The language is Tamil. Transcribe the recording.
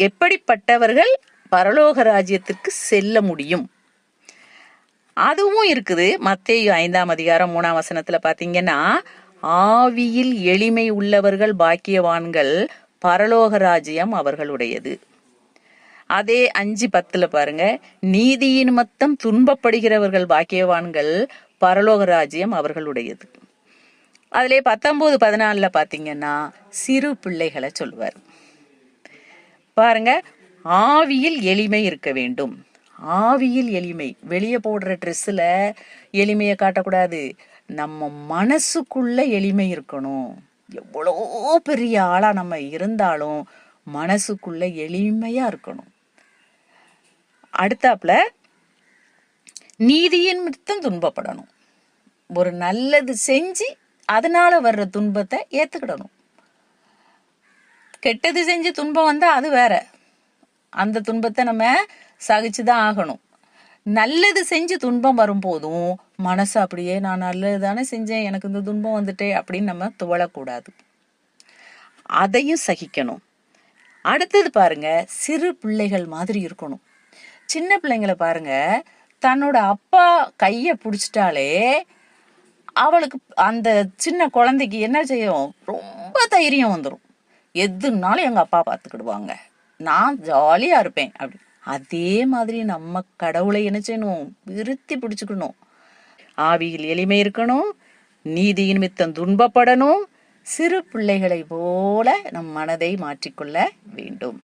எப்படிப்பட்டவர்கள் பரலோக ராஜ்யத்திற்கு செல்ல முடியும்? அதுவும் இருக்குது. மத்தேயு 5:3 பாத்தீங்கன்னா, ஆவியில் எளிமை உள்ளவர்கள் பாக்கியவான்கள், பரலோக ராஜ்யம் அவர்களுடையது. அதே 5:10 பாருங்க, நீதி நிமித்தம் துன்பப்படுகிறவர்கள் பாக்கியவான்கள், பரலோக ராஜ்யம் அவர்களுடையது. அதிலே 19:14 பாத்தீங்கன்னா சிறு பிள்ளைகளை சொல்லுவார். பாருங்க, ஆவியில் எளிமை இருக்க வேண்டும். ஆவியில் எளிமை, வெளியே போடுற ட்ரெஸ்ஸில் எளிமையை காட்டக்கூடாது. நம்ம மனசுக்குள்ள எளிமை இருக்கணும். எவ்வளோ பெரிய ஆளா நம்ம இருந்தாலும் மனசுக்குள்ள எளிமையா இருக்கணும். அடுத்தாப்புல நீதியின் நிமித்தம் துன்பப்படணும். ஒரு நல்லது செஞ்சு அதனால வர்ற துன்பத்தை ஏத்துக்கிடணும். கெட்டது செஞ்சு துன்பம் வந்தா அது வேற, அந்த துன்பத்தை நம்ம சகிச்சுதான் ஆகணும். நல்லது செஞ்சு துன்பம் வரும்போதும் மனசு அப்படியே நான் நல்லது தானே செஞ்சேன், எனக்கு இந்த துன்பம் வந்துட்டே அப்படின்னு நம்ம துவளக்கூடாது. அதையும் சகிக்கணும். அடுத்தது பாருங்க, சிறு பிள்ளைகள் மாதிரி இருக்கணும். சின்ன பிள்ளைங்களை பாருங்க, தன்னோட அப்பா கைய பிடிச்சிட்டாலே அவளுக்கு, அந்த சின்ன குழந்தைக்கு என்ன செய்யும், ரொம்ப தைரியம் வந்துடும். எதுனாலும் எங்க அப்பா பார்த்துக்கிடுவாங்க, நான் ஜாலியா இருப்பேன் அப்படி. அதே மாதிரி நம்ம கடவுளை என்ன செய்யணும், விருத்தி பிடிச்சுக்கணும். ஆவியில் எளிமை இருக்கணும், நீதியின் நிமித்தம் துன்பப்படணும், சிறு பிள்ளைகளை போல நம் மனதை மாற்றிக்கொள்ள வேண்டும்.